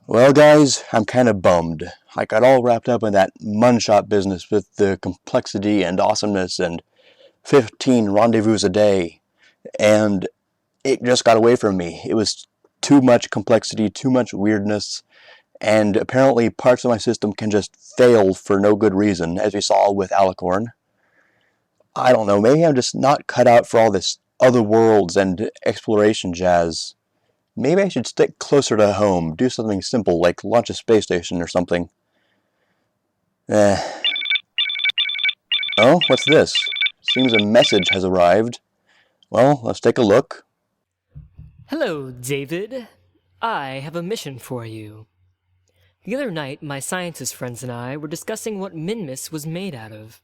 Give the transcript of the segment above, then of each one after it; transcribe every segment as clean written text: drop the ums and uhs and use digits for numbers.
Well, guys, I'm kind of bummed. I got all wrapped up in that munshot business with the complexity and awesomeness and 15 rendezvous a day, and it just got away from me. It was too much complexity, too much weirdness, and apparently parts of my system can just fail for no good reason, as we saw with Alicorn. I don't know, maybe I'm just not cut out for all this other worlds and exploration jazz. Maybe I should stick closer to home, do something simple like launch a space station or something. Eh. Oh, what's this? Seems a message has arrived. Well, let's take a look. Hello, David. I have a mission for you. The other night, my scientist friends and I were discussing what Minmus was made out of.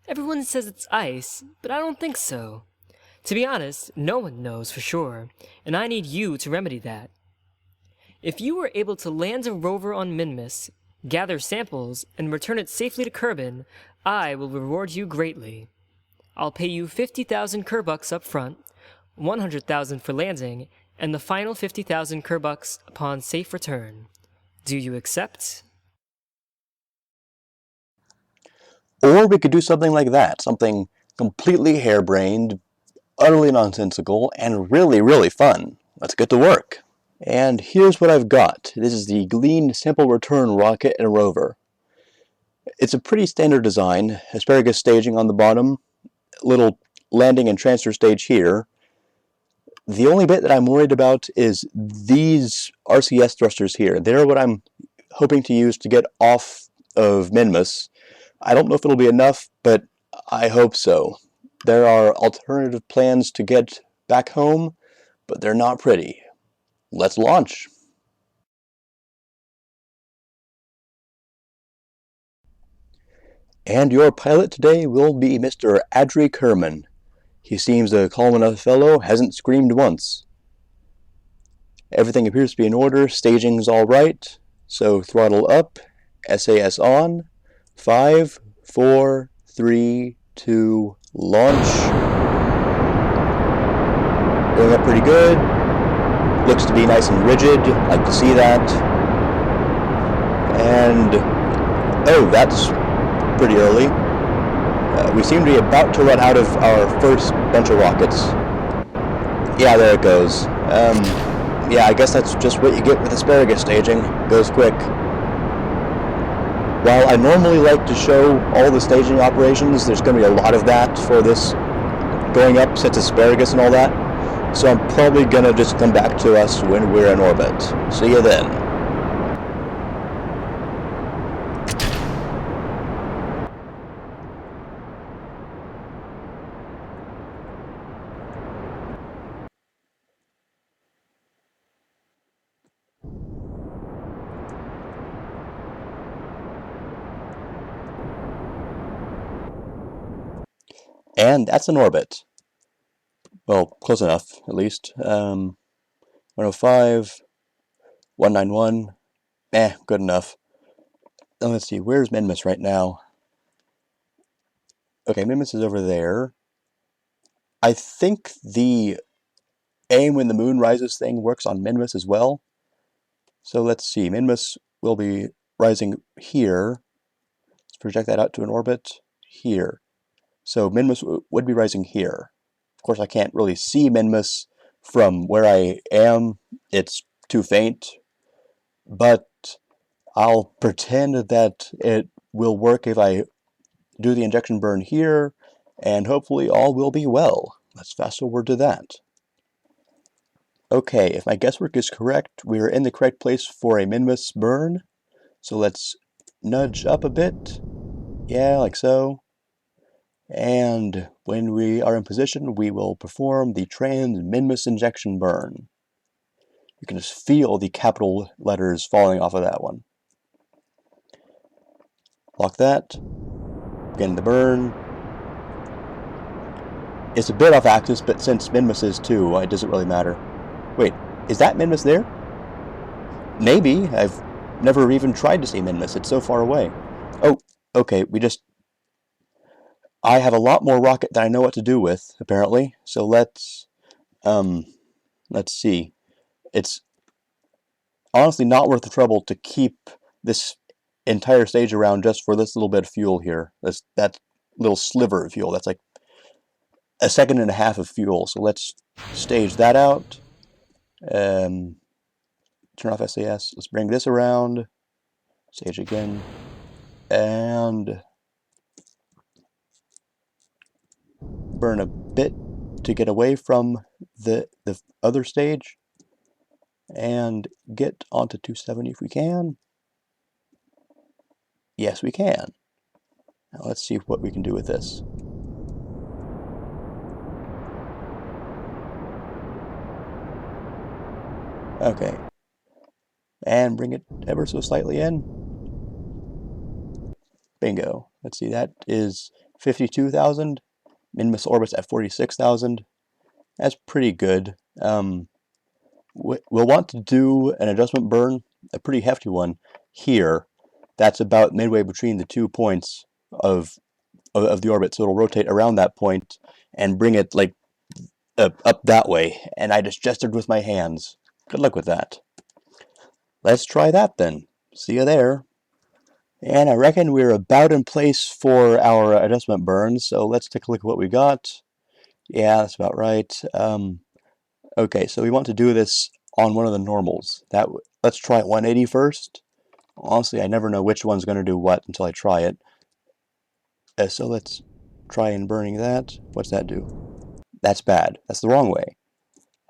Everyone says it's ice, but I don't think so. To be honest, no one knows for sure, and I need you to remedy that. If you were able to land a rover on Minmus, gather samples, and return it safely to Kerbin, I will reward you greatly. I'll pay you 50,000 Kerbucks up front, 100,000 for landing, and the final 50,000 Kerbucks upon safe return. Do you accept? Or we could do something like that, something completely harebrained, utterly nonsensical, and really, really fun. Let's get to work. And here's what I've got. This is the Glean Simple Return Rocket and Rover. It's a pretty standard design, asparagus staging on the bottom, little landing and transfer stage here. The only bit that I'm worried about is these RCS thrusters here. They're what I'm hoping to use to get off of Minmus. I don't know if it'll be enough, but I hope so. There are alternative plans to get back home, but they're not pretty. Let's launch. And your pilot today will be Mr. Adri Kerman. He seems a calm enough fellow, hasn't screamed once. Everything appears to be in order, staging's alright, so throttle up, SAS on, 5, 4, 3, 2, launch. Going up pretty good. Looks to be nice and rigid, like to see that. And, oh, that's pretty early. We seem to be about to run out of our first bunch of rockets. Yeah, there it goes. Yeah, I guess that's just what you get with asparagus staging. Goes quick. While I normally like to show all the staging operations, there's going to be a lot of that for this going up, since asparagus and all that. So I'm probably going to just come back to us when we're in orbit. See you then. And that's an orbit. Well, close enough, at least. 105, 191. Good enough. Now, let's see, where's Minmus right now? Okay, Minmus is over there. I think the aim when the moon rises thing works on Minmus as well. So let's see, Minmus will be rising here. Let's project that out to an orbit here. So Minmus would be rising here. Of course, I can't really see Minmus from where I am. It's too faint. But I'll pretend that it will work if I do the injection burn here, and hopefully all will be well. Let's fast forward to that. Okay, if my guesswork is correct, we are in the correct place for a Minmus burn. So let's nudge up a bit. Yeah, like so. And when we are in position, we will perform the trans-Minmus injection burn. You can just feel the capital letters falling off of that one. Lock that. Begin the burn. It's a bit off axis, but since Minmus is too, it doesn't really matter. Wait, is that Minmus there? Maybe. I've never even tried to see Minmus. It's so far away. Oh, okay, I have a lot more rocket than I know what to do with, apparently. So let's see. It's honestly not worth the trouble to keep this entire stage around just for this little bit of fuel here. That little sliver of fuel. That's like a second and a half of fuel. So let's stage that out. Turn off SAS. Let's bring this around. Stage again. And burn a bit to get away from the other stage. And get onto 270 if we can. Yes, we can. Now let's see what we can do with this. Okay. And bring it ever so slightly in. Bingo. Let's see, that is 52,000. Minmus orbits at 46,000. That's pretty good. We'll want to do an adjustment burn, a pretty hefty one, here. That's about midway between the 2 points of the orbit, so it'll rotate around that point and bring it like up that way. And I just gestured with my hands. Good luck with that. Let's try that then. See you there. And I reckon we're about in place for our adjustment burn, so let's take a look at what we got. Yeah, that's about right. Okay, so we want to do this on one of the normals. Let's try 180 first. Honestly, I never know which one's going to do what until I try it. So let's try and burning that. What's that do? That's bad. That's the wrong way.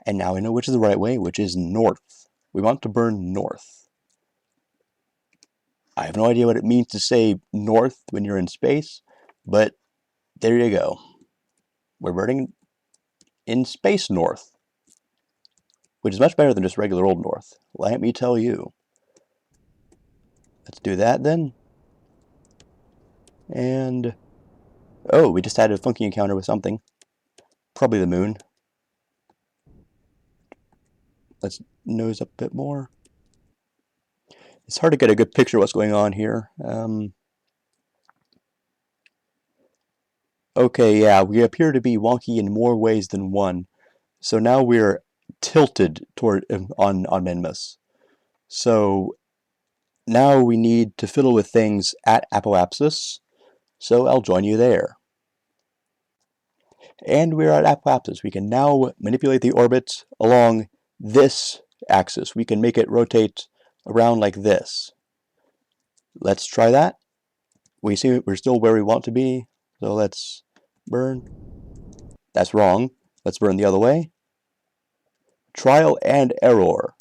And now we know which is the right way, which is north. We want to burn north. I have no idea what it means to say north when you're in space, but there you go. We're burning in space north, which is much better than just regular old north. Let me tell you. Let's do that then. And, oh, we just had a funky encounter with something. Probably the moon. Let's nose up a bit more. It's hard to get a good picture of what's going on here. Okay, yeah, we appear to be wonky in more ways than one. So now we're tilted toward on Minmus. So now we need to fiddle with things at apoapsis. So I'll join you there. And we're at apoapsis. We can now manipulate the orbit along this axis. We can make it rotate around like this. Let's try that. We see we're still where we want to be, so let's burn. That's wrong. Let's burn the other way. Trial and error.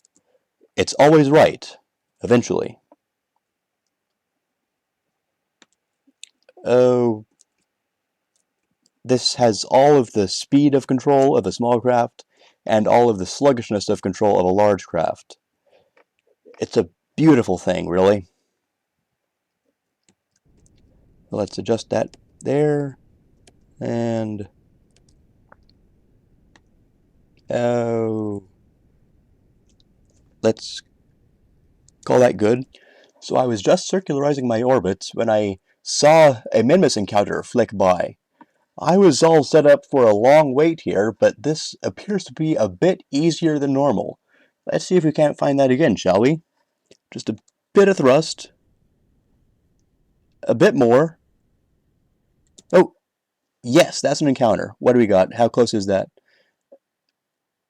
It's always right, eventually. Oh, this has all of the speed of control of a small craft and all of the sluggishness of control of a large craft. It's a beautiful thing, really. Let's adjust that there. And oh, let's call that good. So I was just circularizing my orbits when I saw a Minmus encounter flick by. I was all set up for a long wait here, but this appears to be a bit easier than normal. Let's see if we can't find that again, shall we? Just a bit of thrust. A bit more. Oh, yes, that's an encounter. What do we got? How close is that?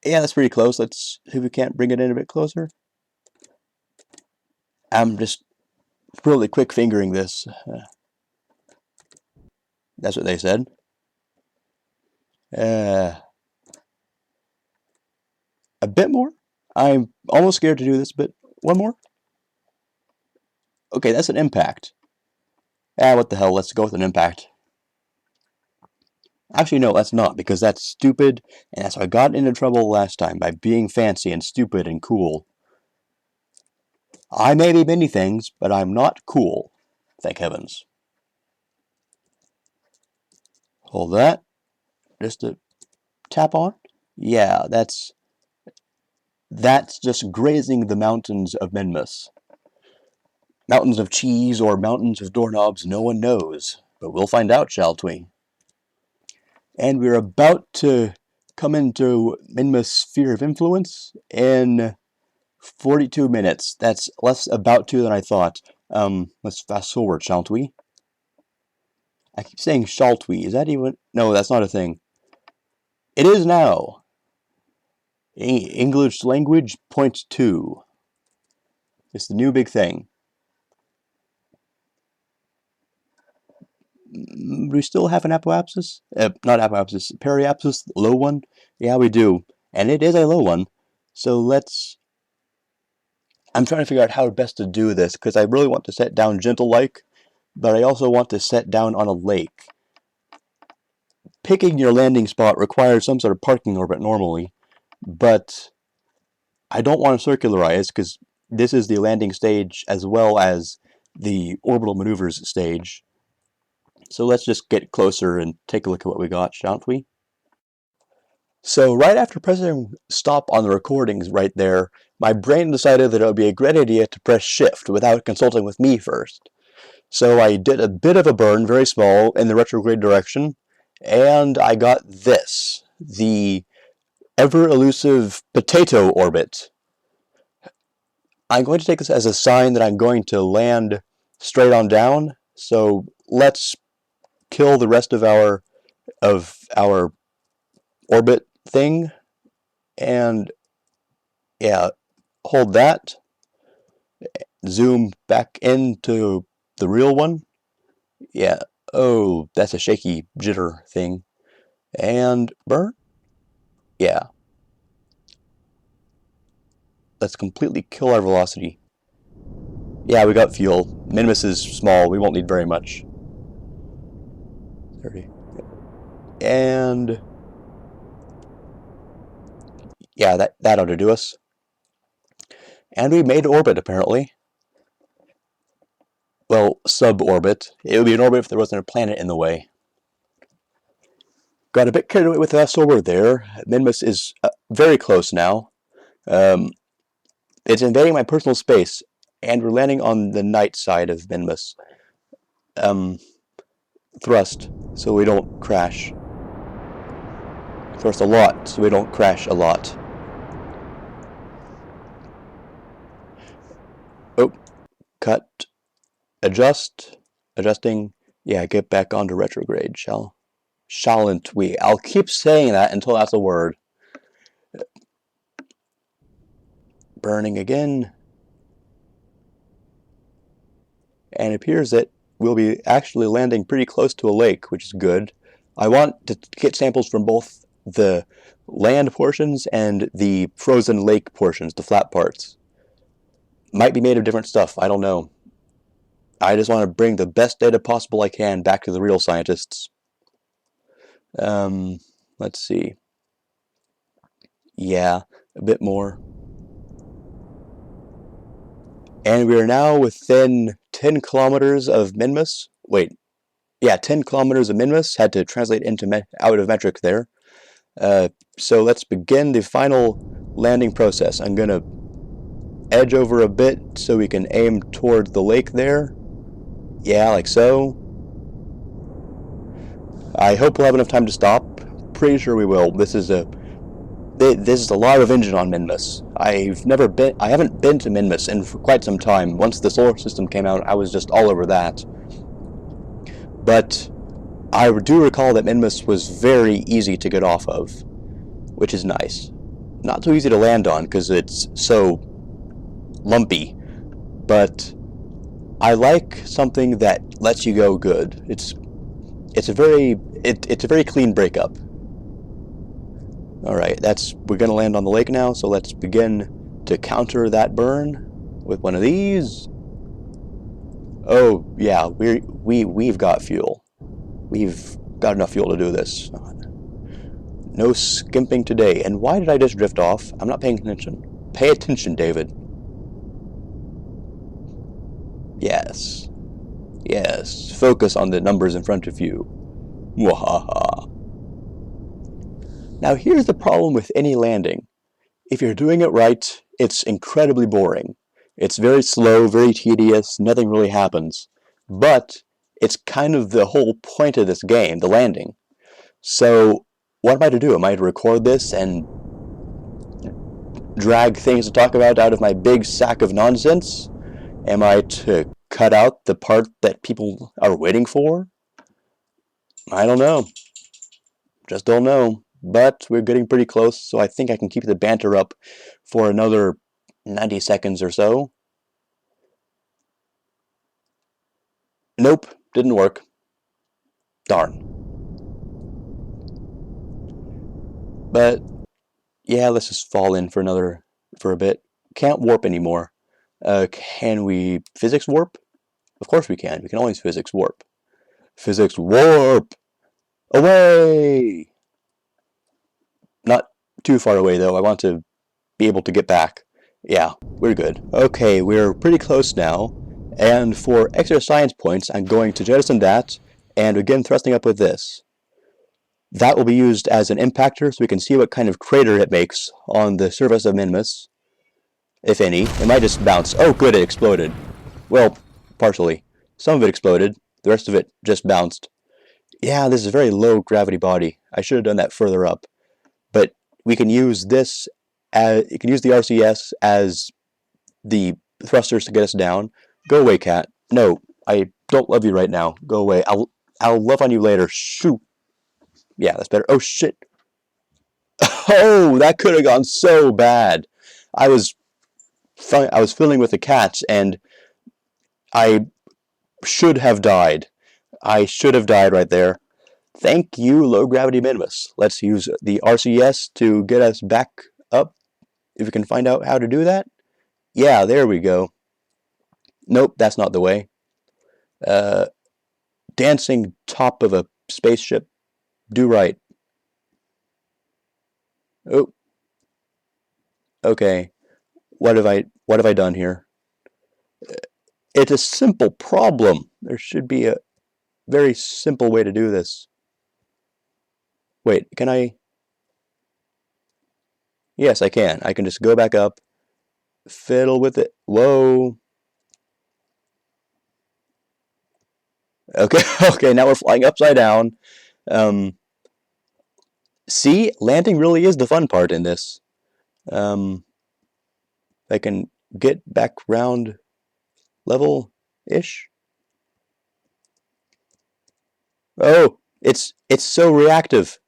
Yeah, that's pretty close. Let's see if we can't bring it in a bit closer. I'm just really quick fingering this. That's what they said. A bit more? I'm almost scared to do this, but one more? Okay, that's an impact. What the hell, let's go with an impact. Actually, no, that's not, because that's stupid, and that's how I got into trouble last time, by being fancy and stupid and cool. I may be many things, but I'm not cool. Thank heavens. Hold that. Just a tap on. Yeah, that's just grazing the mountains of Minmus. Mountains of cheese or mountains of doorknobs, no one knows. But we'll find out, shall we? And we're about to come into Minmus' sphere of influence in 42 minutes. That's less about to than I thought. Let's fast forward, shan't we? I keep saying shalt we. Is that even... No, that's not a thing. It is now. English language, point 2. It's the new big thing. We still have an apoapsis? Not apoapsis, periapsis, low one? Yeah, we do. And it is a low one. So let's... I'm trying to figure out how best to do this, because I really want to set down gentle-like, but I also want to set down on a lake. Picking your landing spot requires some sort of parking orbit normally, but I don't want to circularize, because this is the landing stage as well as the orbital maneuvers stage. So let's just get closer and take a look at what we got, shan't we? So right after pressing stop on the recordings right there, my brain decided that it would be a great idea to press shift without consulting with me first. So I did a bit of a burn, very small, in the retrograde direction, and I got this, the ever-elusive potato orbit. I'm going to take this as a sign that I'm going to land straight on down, so let's kill the rest of our orbit thing, and yeah, hold that, zoom back into the real one. Yeah, oh, that's a shaky jitter thing. And burn? Yeah. Let's completely kill our velocity. Yeah, we got fuel. Minmus is small, we won't need very much. 30. And yeah, that ought to do us. And we made orbit, apparently. Well, sub-orbit. It would be an orbit if there wasn't a planet in the way. Got a bit carried away with us over there. Minmus is very close now. It's invading my personal space, and we're landing on the night side of Minmus. Thrust, so we don't crash. Thrust a lot, so we don't crash a lot. Oh, cut. Adjust. Adjusting. Yeah, get back onto retrograde, shalln't we? I'll keep saying that until that's a word. Burning again. And it appears that we'll be actually landing pretty close to a lake, which is good. I want to get samples from both the land portions and the frozen lake portions, the flat parts. Might be made of different stuff, I don't know. I just want to bring the best data possible I can back to the real scientists. Let's see. Yeah, a bit more. And we are now within 10 kilometers of Minmus. Wait, yeah, 10 kilometers of Minmus. Had to translate into out of metric there. So let's begin the final landing process. I'm going to edge over a bit so we can aim toward the lake there. Yeah, like so. I hope we'll have enough time to stop. Pretty sure we will. This is a lot of engine on Minmus. I haven't been to Minmus in quite some time. Once the solar system came out, I was just all over that. But I do recall that Minmus was very easy to get off of, which is nice. Not so easy to land on because it's so lumpy, but I like something that lets you go good. It's a very clean breakup. Alright, we're gonna land on the lake now, so let's begin to counter that burn with one of these. Oh yeah, we've got fuel. We've got enough fuel to do this. No skimping today. And why did I just drift off? I'm not paying attention. Pay attention, David. Yes. Yes. Focus on the numbers in front of you. Mwahaha. Now here's the problem with any landing. If you're doing it right, it's incredibly boring. It's very slow, very tedious, nothing really happens. But it's kind of the whole point of this game, the landing. So what am I to do? Am I to record this and drag things to talk about out of my big sack of nonsense? Am I to cut out the part that people are waiting for? I don't know. Just don't know. But we're getting pretty close, so I think I can keep the banter up for another 90 seconds or so. Nope, didn't work. Darn. But yeah, let's just fall in for a bit. Can't warp anymore. Can we physics warp? Of course we can. We can always physics warp. Physics warp! Away! Not too far away though. I want to be able to get back. Yeah, we're good. Okay, we're pretty close now. And for extra science points, I'm going to jettison that and begin thrusting up with this. That will be used as an impactor so we can see what kind of crater it makes on the surface of Minmus. If any. It might just bounce. Oh good, it exploded. Well, partially. Some of it exploded. The rest of it just bounced. Yeah, this is a very low gravity body. I should have done that further up. But we can use this as, you can use the RCS as the thrusters to get us down. Go away, cat. No, I don't love you right now. Go away. I'll love on you later. Shoot. Yeah, that's better. Oh shit. Oh, that could have gone so bad. I was filming with the cats and I should have died. I should have died right there. Thank you, low gravity Minmus. Let's use the RCS to get us back up. If we can find out how to do that. Yeah, there we go. Nope, that's not the way. Dancing top of a spaceship. Do right. Oh. Okay. What have I done here? It's a simple problem. There should be a very simple way to do this. Wait, can I? Yes, I can. I can just go back up, fiddle with it. Whoa. Okay, okay, now we're flying upside down. See, landing really is the fun part in this. I can get back round level-ish. Oh, it's so reactive.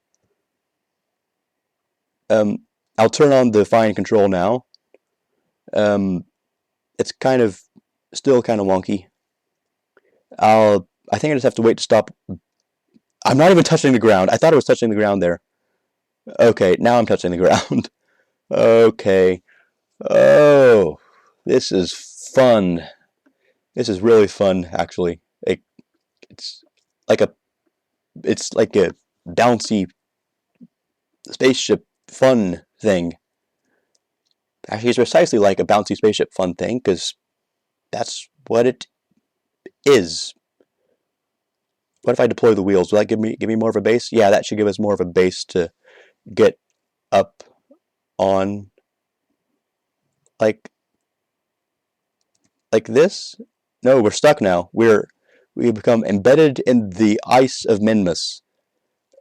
I'll turn on the fine control now. It's kind of still kind of wonky. I think I just have to wait to stop. I'm not even touching the ground. I thought I was touching the ground there. Okay, now I'm touching the ground. Okay. Oh, this is fun. This is really fun, actually. It's like a bouncy spaceship fun thing. Actually, it's precisely like a bouncy spaceship fun thing, because that's what it is. What if I deploy the wheels? Will that give me more of a base? Yeah, that should give us more of a base to get up on. Like this? No, we're stuck now. We become embedded in the ice of Minmus.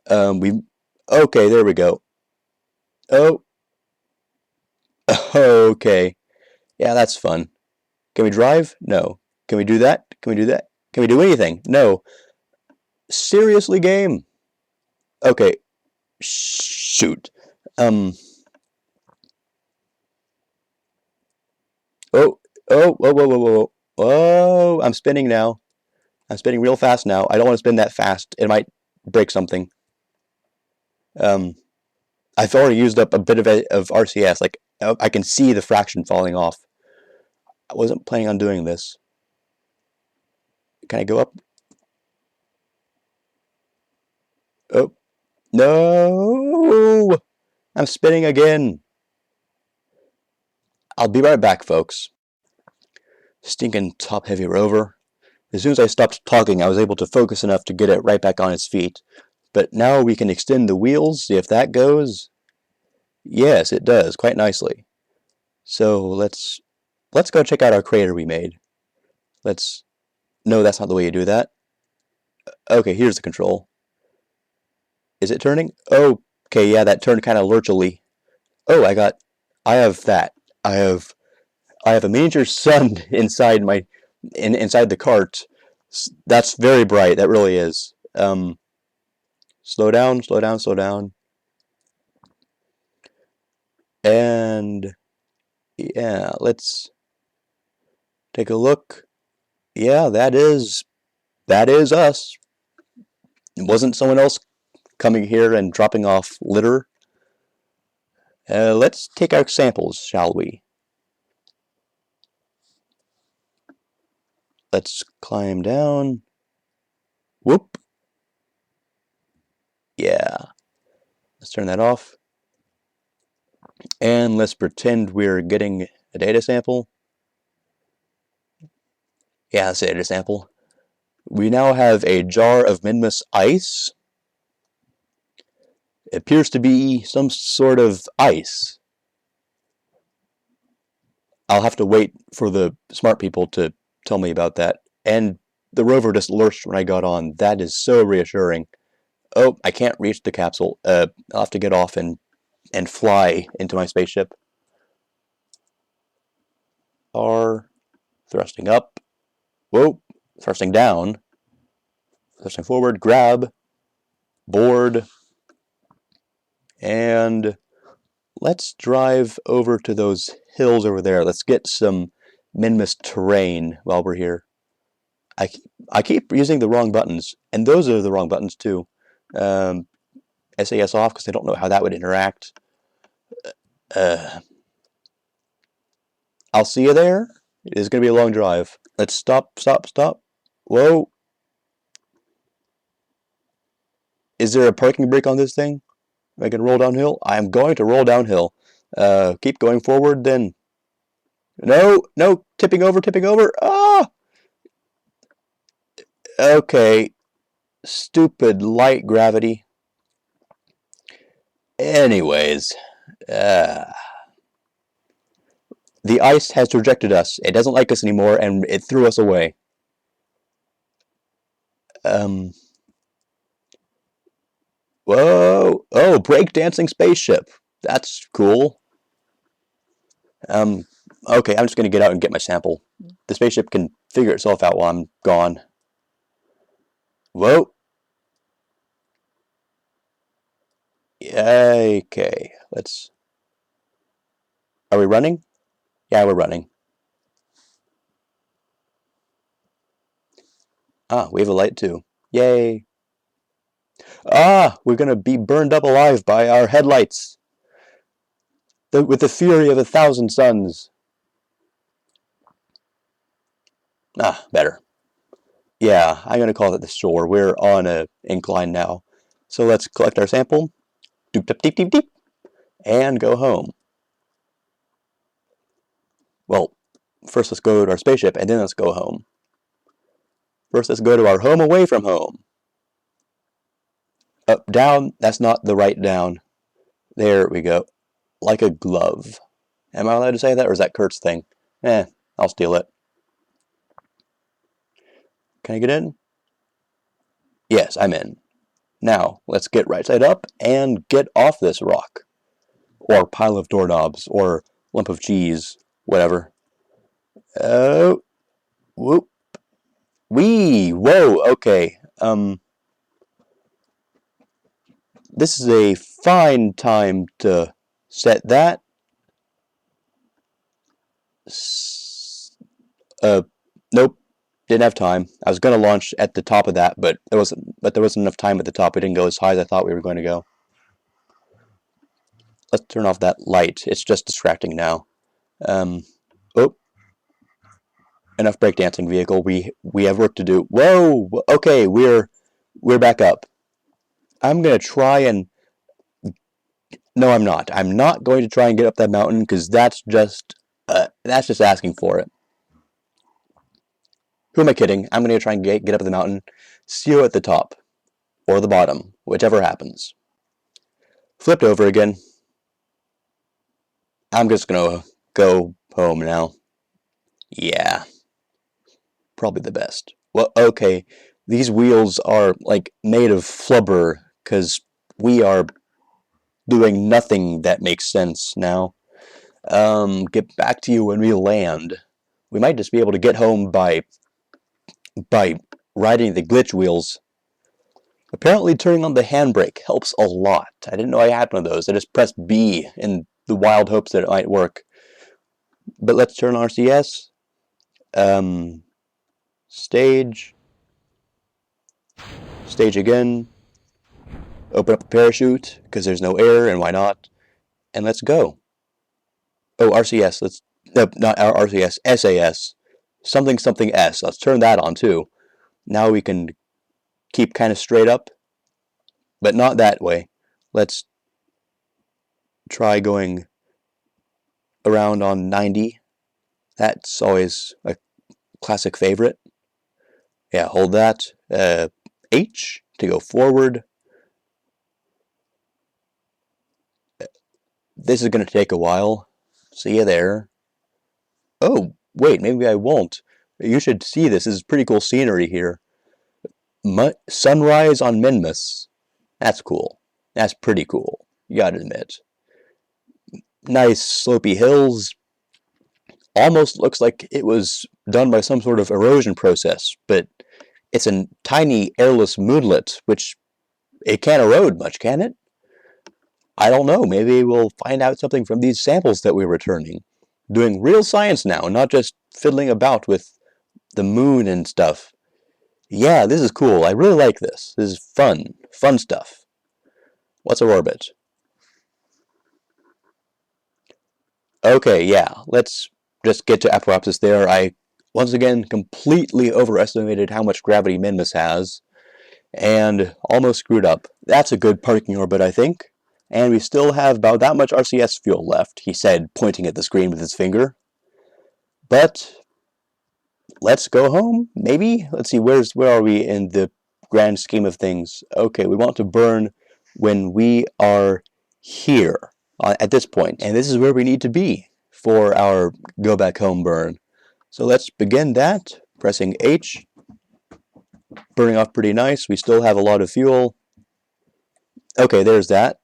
Okay, there we go. Oh. Okay. Yeah, that's fun. Can we drive? No. Can we do that? Can we do that? Can we do anything? No. Seriously, game? Okay. Shoot. Oh, oh, whoa, whoa, whoa, whoa, whoa. Whoa, I'm spinning now. I'm spinning real fast now. I don't want to spin that fast. It might break something. I've already used up a bit of RCS. Like, I can see the fraction falling off. I wasn't planning on doing this. Can I go up? Oh, no! I'm spinning again. I'll be right back, folks. Stinking top-heavy rover. As soon as I stopped talking, I was able to focus enough to get it right back on its feet. But now we can extend the wheels, see if that goes. Yes, it does, quite nicely. So let's go check out our crater we made. No, that's not the way you do that. Okay, here's the control. Is it turning? Oh, okay, yeah, that turned kind of lurchily. Oh, I got I have that. I have a miniature sun inside inside the cart. That's very bright. That really is. Slow down, slow down, slow down. And yeah, let's take a look. Yeah, that is us. It wasn't someone else coming here and dropping off litter. Let's take our samples, shall we? Let's climb down. Whoop. Yeah. Let's turn that off. And let's pretend we're getting a data sample. Yeah, that's a data sample. We now have a jar of Minmus ice. It appears to be some sort of ice. I'll have to wait for the smart people to tell me about that. And the rover just lurched when I got on. That is so reassuring. Oh, I can't reach the capsule. I'll have to get off and fly into my spaceship. R, thrusting up. Whoa, thrusting down. Thrusting forward, grab, board, and let's drive over to those hills over there. Let's get some Minmus terrain while we're here. I keep using the wrong buttons, and those are the wrong buttons too. SAS off because I don't know how that would interact. I'll see you there. It is going to be a long drive. Let's stop, stop, stop. Whoa. Is there a parking brake on this thing? I can roll downhill? I'm going to roll downhill. Keep going forward then. No, no, tipping over, tipping over. Ah! Okay. Stupid light gravity. Anyways, the ice has rejected us. It doesn't like us anymore, and it threw us away. Whoa! Oh, breakdancing spaceship. That's cool. Okay, I'm just gonna get out and get my sample. The spaceship can figure itself out while I'm gone. Whoa! Okay, let's... Are we running? Yeah, we're running. Ah, we have a light too. Yay! Ah, we're gonna be burned up alive by our headlights. With the fury of 1,000 suns. Ah, better. Yeah, I'm gonna call it the shore. We're on an incline now. So let's collect our sample. Doop doop deep deep deep. And go home. Well, first let's go to our spaceship, and then let's go home. First let's go to our home away from home. Up, down, that's not the right down. There we go. Like a glove. Am I allowed to say that, or is that Kurt's thing? I'll steal it. Can I get in? Yes, I'm in. Now, let's get right side up and get off this rock. Or pile of doorknobs, or lump of cheese, whatever. Oh, whoop. Wee, whoa, okay. This is a fine time to set that. Nope, didn't have time. I was gonna launch at the top of that, but there wasn't enough time at the top. We didn't go as high as I thought we were going to go. Let's turn off that light. It's just distracting now. Oh, enough breakdancing vehicle. We have work to do. Whoa, okay, we're back up. I'm gonna try and... No, I'm not. I'm not going to try and get up that mountain because that's just asking for it. Who am I kidding? I'm going to try and get up the mountain, see you at the top, or the bottom, whichever happens. Flipped over again. I'm just going to go home now. Yeah. Probably the best. Well, okay. These wheels are, like, made of flubber, because we are doing nothing that makes sense now. Get back to you when we land. We might just be able to get home by riding the glitch wheels. Apparently turning on the handbrake helps a lot. I didn't know I had one of those. I just pressed B in the wild hopes that it might work. But let's turn on RCS. Stage. Stage again. Open up the parachute, because there's no air, and why not? And let's go. Oh, RCS. No, not RCS. SAS. Something something S. Let's turn that on, too. Now we can keep kind of straight up, but not that way. Let's try going around on 90. That's always a classic favorite. Yeah, hold that. H to go forward. This is going to take a while. See you there. Oh, wait, maybe I won't. You should see this. This is pretty cool scenery here. Sunrise on Minmus. That's cool. That's pretty cool. You gotta admit. Nice slopey hills. Almost looks like it was done by some sort of erosion process, but it's a tiny airless moonlet, which it can't erode much, can it? I don't know. Maybe we'll find out something from these samples that we're returning. Doing real science now, not just fiddling about with the moon and stuff. Yeah, this is cool. I really like this. This is fun. Fun stuff. What's our orbit? Okay, yeah. Let's just get to Apoapsis there. I, once again, completely overestimated how much gravity Minmus has, and almost screwed up. That's a good parking orbit, I think. And we still have about that much RCS fuel left, he said, pointing at the screen with his finger. But let's go home, maybe? Let's see, where are we in the grand scheme of things? Okay, we want to burn when we are here at this point, and this is where we need to be for our go back home burn. So let's begin that, pressing H, burning off pretty nice. We still have a lot of fuel. Okay, there's that.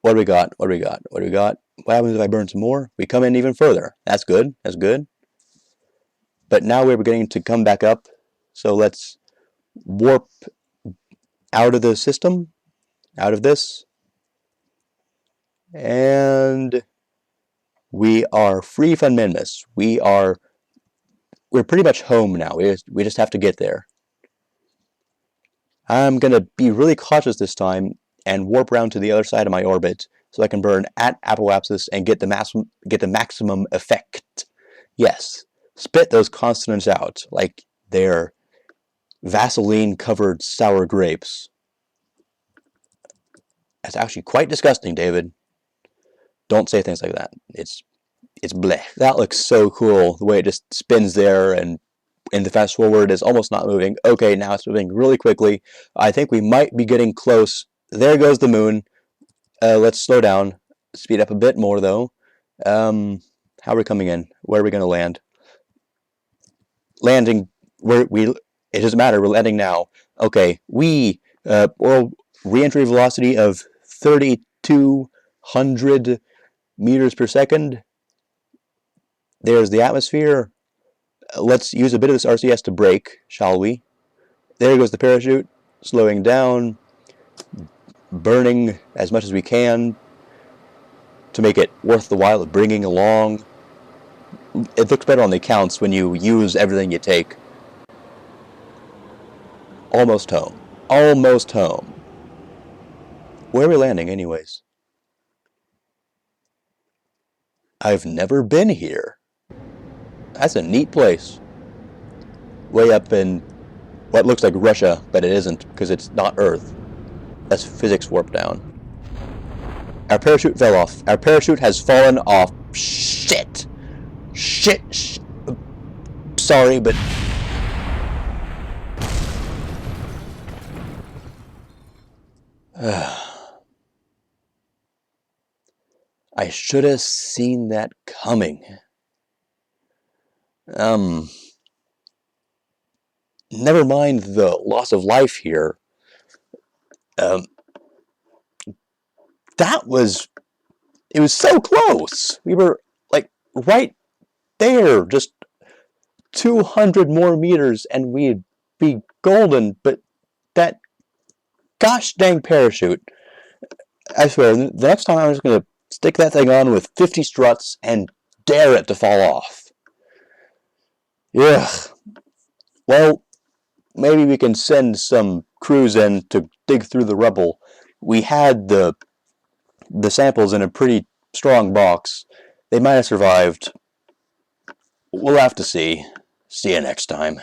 What do we got? What do we got? What do we got? What happens if I burn some more? We come in even further. That's good. That's good. But now we're beginning to come back up. So let's warp out of the system, out of this. And we are free from Minmus. We're pretty much home now. We just have to get there. I'm going to be really cautious this time and warp around to the other side of my orbit so I can burn at apoapsis and get the maximum effect. Yes, spit those consonants out like they're Vaseline-covered sour grapes. That's actually quite disgusting, David. Don't say things like that. It's bleh. That looks so cool, the way it just spins there, and in the fast forward is almost not moving. Okay, now it's moving really quickly. I think we might be getting close. There goes the moon. Let's slow down. Speed up a bit more, though. How are we coming in? Where are we going to land? Landing. It doesn't matter. We're landing now. Okay. Oral re-entry velocity of 3,200 meters per second. There's the atmosphere. Let's use a bit of this RCS to brake, shall we? There goes the parachute, slowing down, burning as much as we can to make it worth the while of bringing along. It looks better on the accounts when you use everything you take. Almost home. Almost home. Where are we landing, anyways? I've never been here. That's a neat place. Way up in what looks like Russia, but it isn't because it's not Earth. That's physics warp down. Our parachute fell off. Our parachute has fallen off. Shit. Shit. Sorry, but... I should have seen that coming. Never mind the loss of life here. It was so close. We were like right there, just 200 more meters and we'd be golden, but that gosh dang parachute. I swear, the next time I'm just going to stick that thing on with 50 struts and dare it to fall off. Ugh. Well, maybe we can send some crews in to dig through the rubble. We had the samples in a pretty strong box. They might have survived. We'll have to see. See you next time.